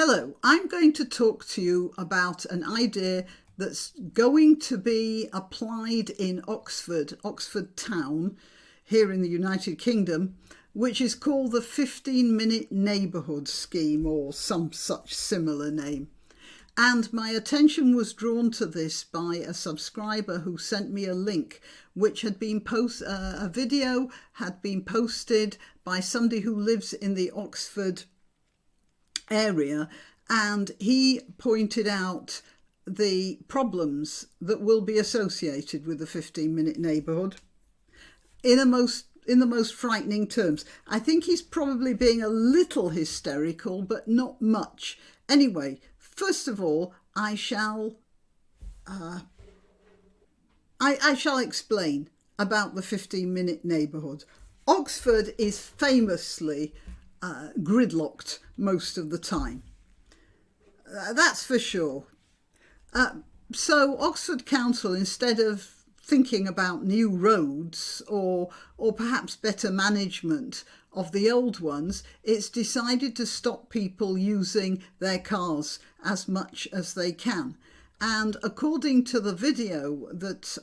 Hello, I'm going to talk to you about an idea that's going to be applied in Oxford town, here in the United Kingdom, which is called the 15-minute neighbourhood scheme, or some such similar name. And my attention was drawn to this by a subscriber who sent me a link, which had been a video had been posted by somebody who lives in the Oxford area, and he pointed out the problems that will be associated with the 15-minute neighbourhood in the most frightening terms. I think he's probably being a little hysterical, but not much. Anyway, first of all, I shall explain about the 15-minute neighbourhood. Oxford is famously gridlocked most of the time. That's for sure. So Oxford Council, instead of thinking about new roads or perhaps better management of the old ones, it's decided to stop people using their cars as much as they can. And according to the video that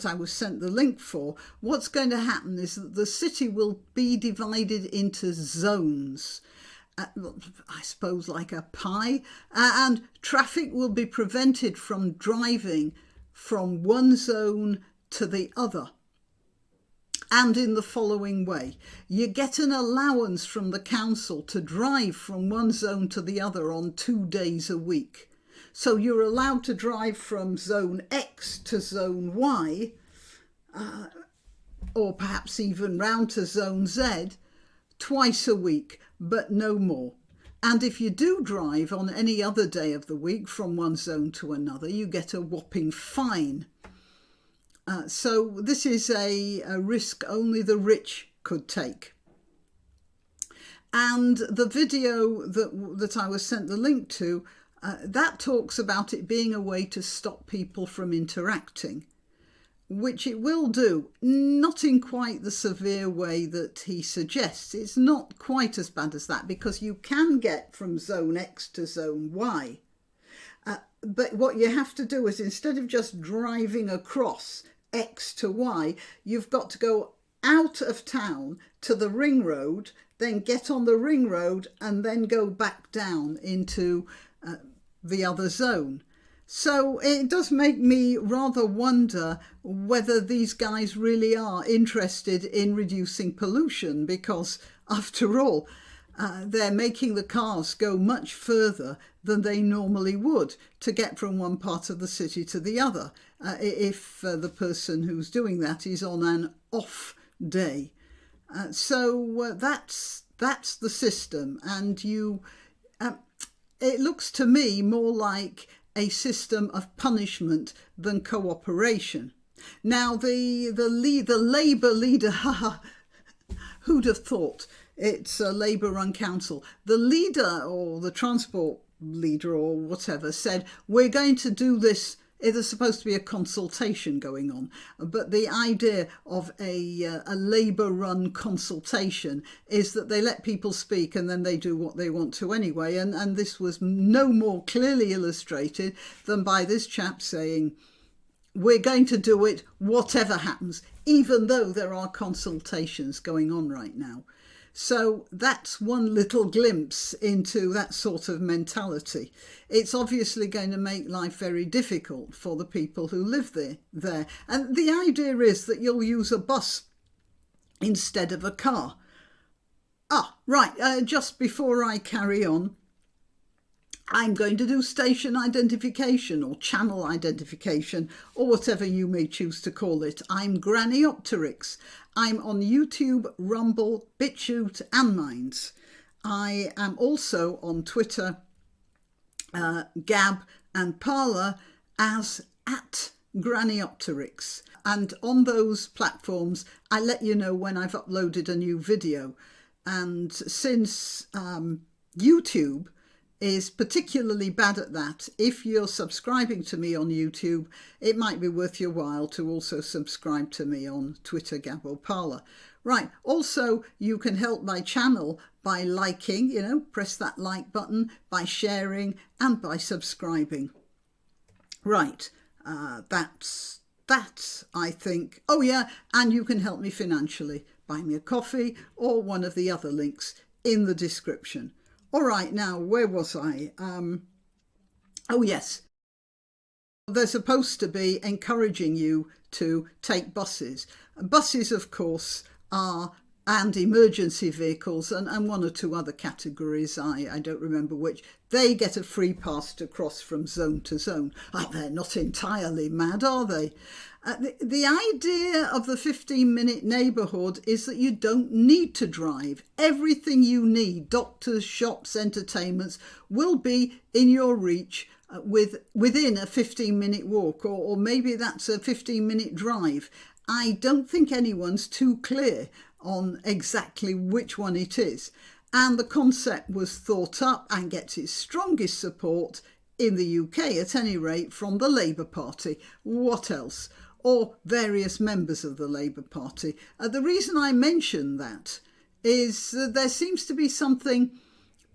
I was sent the link for, what's going to happen is that the city will be divided into zones, I suppose like a pie, and traffic will be prevented from driving from one zone to the other. And in the following way, you get an allowance from the council to drive from one zone to the other on 2 days a week. So you're allowed to drive from zone X to zone Y, or perhaps even round to zone Z, twice a week, but no more. And if you do drive on any other day of the week from one zone to another, you get a whopping fine. So this is a risk only the rich could take. And the video that I was sent the link to, that talks about it being a way to stop people from interacting, which it will do, not in quite the severe way that he suggests. It's not quite as bad as that, because you can get from zone X to zone Y. But what you have to do is, instead of just driving across X to Y, you've got to go out of town to the ring road, then get on the ring road and then go back down into the other zone. So it does make me rather wonder whether these guys really are interested in reducing pollution, because after all, they're making the cars go much further than they normally would to get from one part of the city to the other, if the person who's doing that is on an off day. So that's the system, and it looks to me more like a system of punishment than cooperation. Now, the Labour leader, who'd have thought? It's a Labour-run council. The leader, or the transport leader or whatever, said, we're going to do this. There's supposed to be a consultation going on, but the idea of a Labour-run consultation is that they let people speak and then they do what they want to anyway. And this was no more clearly illustrated than by this chap saying, we're going to do it whatever happens, even though there are consultations going on right now. So that's one little glimpse into that sort of mentality. It's obviously going to make life very difficult for the people who live there. And the idea is that you'll use a bus instead of a car. Right, just before I carry on, I'm going to do station identification or channel identification, or whatever you may choose to call it. I'm Granniopteryx. I'm on YouTube, Rumble, BitChute and Minds. I am also on Twitter, Gab and Parler as @Granniopteryx. And on those platforms, I let you know when I've uploaded a new video. And since YouTube is particularly bad at that, if you're subscribing to me on YouTube, it might be worth your while to also subscribe to me on Twitter, Gab or Parler. Right, also you can help my channel by liking, press that like button, by sharing and by subscribing. Right, that's that, I think. Oh yeah, and you can help me financially. Buy me a coffee or one of the other links in the description. All right, now, where was I? Oh yes, they're supposed to be encouraging you to take buses. Buses, of course, and emergency vehicles and one or two other categories, I don't remember which, they get a free pass to cross from zone to zone. They're not entirely mad, are they? The idea of the 15-minute neighbourhood is that you don't need to drive. Everything you need, doctors, shops, entertainments, will be in your reach within a 15-minute walk, or maybe that's a 15-minute drive. I don't think anyone's too clear on exactly which one it is. And the concept was thought up and gets its strongest support in the UK, at any rate, from the Labour Party. What else? Or various members of the Labour Party. The reason I mention that is there seems to be something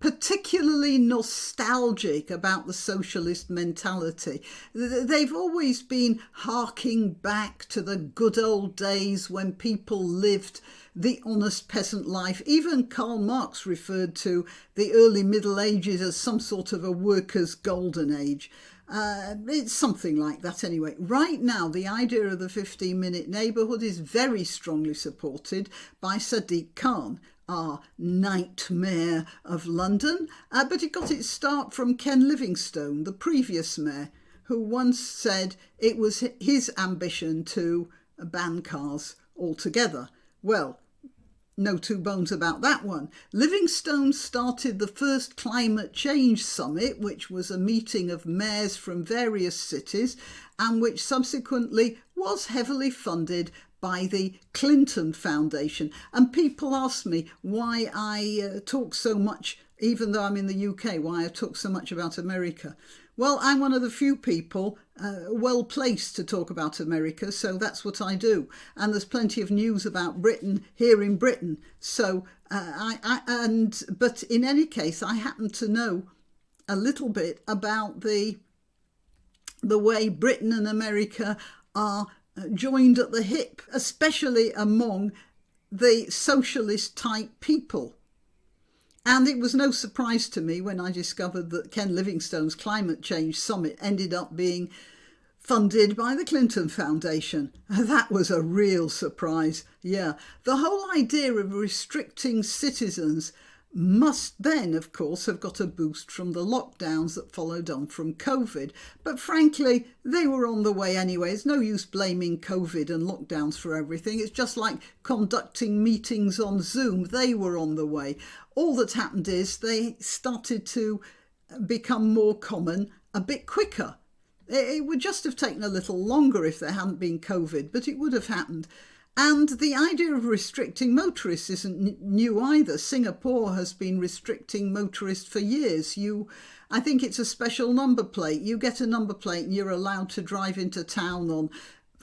particularly nostalgic about the socialist mentality. They've always been harking back to the good old days when people lived the honest peasant life. Even Karl Marx referred to the early Middle Ages as some sort of a workers' golden age. It's something like that anyway. Right now, the idea of the 15-minute neighbourhood is very strongly supported by Sadiq Khan, our nightmare of London, but it got its start from Ken Livingstone, the previous mayor, who once said it was his ambition to ban cars altogether. Well, no two bones about that one. Livingstone started the first climate change summit, which was a meeting of mayors from various cities and which subsequently was heavily funded by the Clinton Foundation. And people ask me why I talk so much, even though I'm in the UK, why I talk so much about America. Well, I'm one of the few people well placed to talk about America, so that's what I do. And there's plenty of news about Britain here in Britain. So, but in any case, I happen to know a little bit about the way Britain and America are joined at the hip, especially among the socialist type people. And it was no surprise to me when I discovered that Ken Livingstone's climate change summit ended up being funded by the Clinton Foundation. That was a real surprise. Yeah, the whole idea of restricting citizens must then, of course, have got a boost from the lockdowns that followed on from COVID. But frankly, they were on the way anyway. It's no use blaming COVID and lockdowns for everything. It's just like conducting meetings on Zoom. They were on the way. All that happened is they started to become more common a bit quicker. It would just have taken a little longer if there hadn't been COVID, but it would have happened. And the idea of restricting motorists isn't new either. Singapore has been restricting motorists for years. I think it's a special number plate. You get a number plate and you're allowed to drive into town on,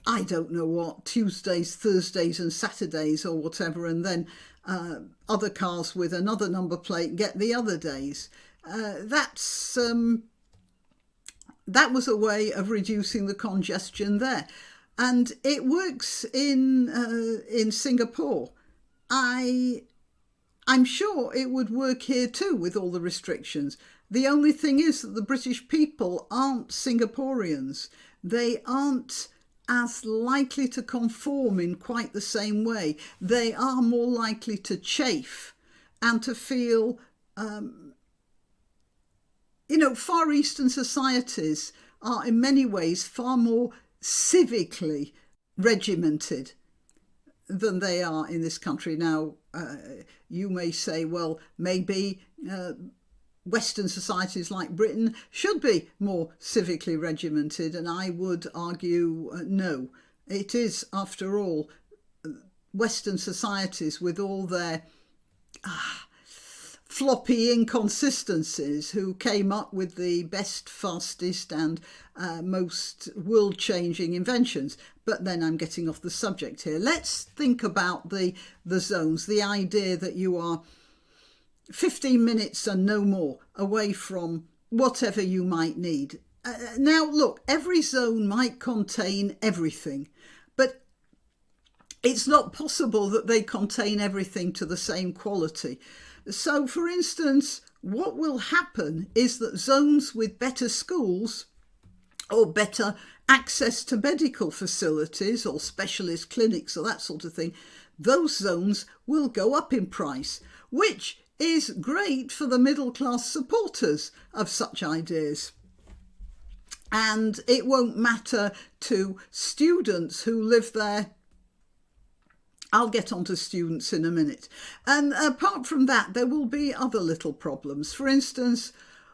I don't know what, Tuesdays, Thursdays and Saturdays or whatever, and then other cars with another number plate get the other days. That was a way of reducing the congestion there. And it works in Singapore. I'm sure it would work here too with all the restrictions. The only thing is that the British people aren't Singaporeans. They aren't as likely to conform in quite the same way. They are more likely to chafe and to feel, Far Eastern societies are in many ways far more civically regimented than they are in this country. Now, you may say, well, maybe Western societies like Britain should be more civically regimented, and I would argue no. It is, after all, floppy inconsistencies who came up with the best, fastest and most world-changing inventions. But then I'm getting off the subject here. Let's think about the zones, the idea that you are 15 minutes and no more away from whatever you might need. Now, look, every zone might contain everything, but it's not possible that they contain everything to the same quality. So, for instance, what will happen is that zones with better schools or better access to medical facilities or specialist clinics or that sort of thing, those zones will go up in price, which is great for the middle class supporters of such ideas. And it won't matter to students who live there. I'll get on to students in a minute. And apart from that, there will be other little problems. For instance,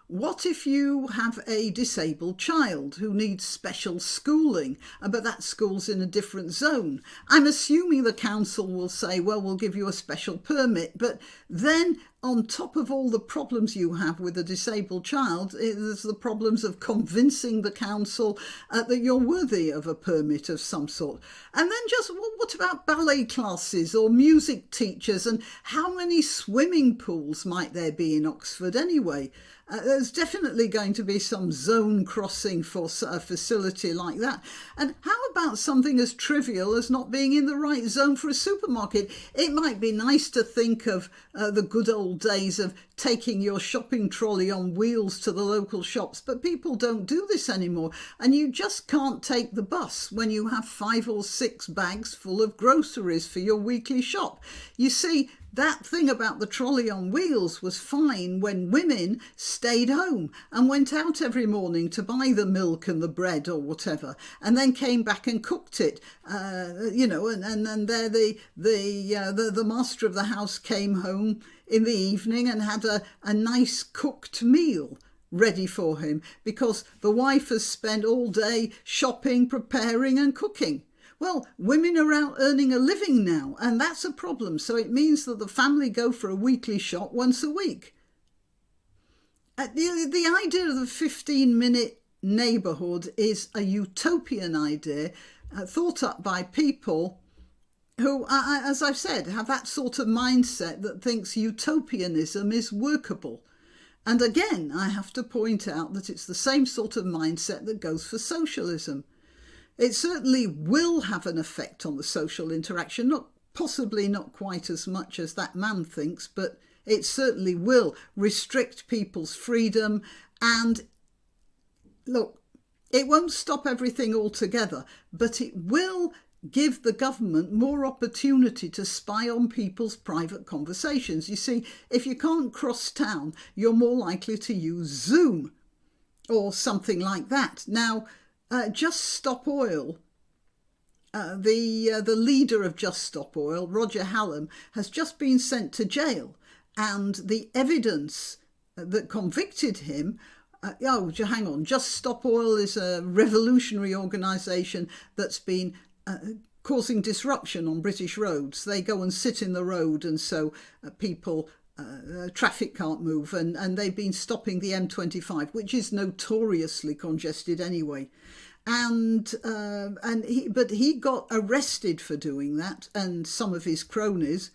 what if you have a disabled child who needs special schooling, but that school's in a different zone? I'm assuming the council will say, well, we'll give you a special permit. But then on top of all the problems you have with a disabled child, there's the problems of convincing the council that you're worthy of a permit of some sort. And then just what about ballet classes or music teachers? And how many swimming pools might there be in Oxford anyway? There's definitely going to be some zone crossing for a facility like that. And how about something as trivial as not being in the right zone for a supermarket? It might be nice to think of the good old days of taking your shopping trolley on wheels to the local shops, but people don't do this anymore. And you just can't take the bus when you have 5 or 6 bags full of groceries for your weekly shop. You see, that thing about the trolley on wheels was fine when women stayed home and went out every morning to buy the milk and the bread or whatever, and then came back and cooked it, and there the master of the house came home in the evening and had a nice cooked meal ready for him because the wife has spent all day shopping, preparing and cooking. Well, women are out earning a living now, and that's a problem. So it means that the family go for a weekly shop once a week. The idea of the 15-minute neighbourhood is a utopian idea thought up by people who, as I've said, have that sort of mindset that thinks utopianism is workable. And again, I have to point out that it's the same sort of mindset that goes for socialism. It certainly will have an effect on the social interaction, possibly not quite as much as that man thinks, but it certainly will restrict people's freedom. And look, it won't stop everything altogether, but it will give the government more opportunity to spy on people's private conversations. You see, if you can't cross town, you're more likely to use Zoom or something like that. Now, Just Stop Oil, the leader of Just Stop Oil, Roger Hallam, has just been sent to jail, and the evidence that convicted him, hang on, Just Stop Oil is a revolutionary organisation that's been causing disruption on British roads. They go and sit in the road, and so traffic can't move, and they've been stopping the M25, which is notoriously congested anyway. But he got arrested for doing that, and some of his cronies.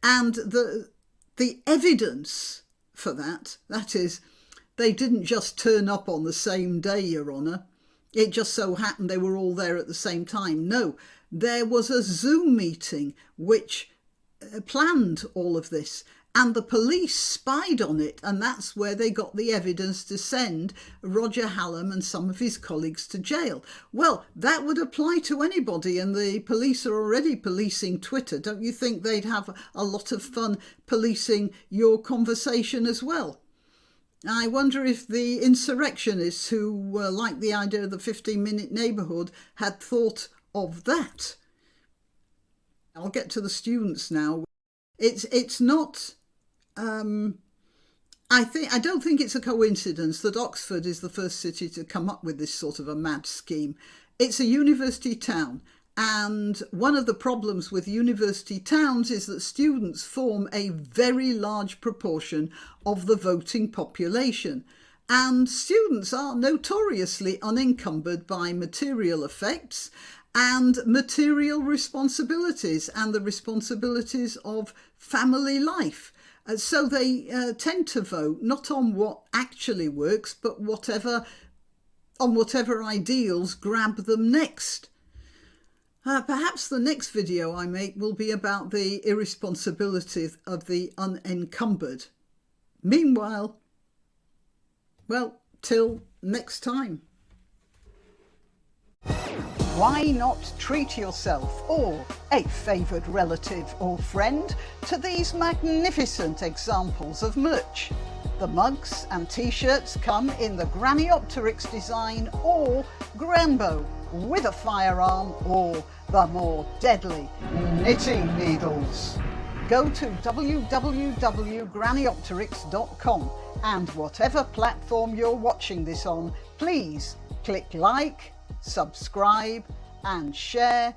And the evidence for that is, they didn't just turn up on the same day, Your Honour. It just so happened they were all there at the same time. No, there was a Zoom meeting which planned all of this, and the police spied on it, and that's where they got the evidence to send Roger Hallam and some of his colleagues to jail. Well, that would apply to anybody, and the police are already policing Twitter. Don't you think they'd have a lot of fun policing your conversation as well? I wonder if the insurrectionists who liked the idea of the 15-minute neighbourhood had thought of that. I'll get to the students now. It's not. I don't think it's a coincidence that Oxford is the first city to come up with this sort of a mad scheme. It's a university town, And one of the problems with university towns is that students form a very large proportion of the voting population. And students are notoriously unencumbered by material effects and material responsibilities and the responsibilities of family life. So they tend to vote not on what actually works, but on whatever ideals grab them next. Perhaps the next video I make will be about the irresponsibility of the unencumbered. Meanwhile, well, till next time. Why not treat yourself or a favoured relative or friend to these magnificent examples of merch? The mugs and t-shirts come in the granniopteryx design or Granbo with a firearm or the more deadly knitting needles. Go to www.granniopteryx.com and whatever platform you're watching this on, please click like, subscribe and share.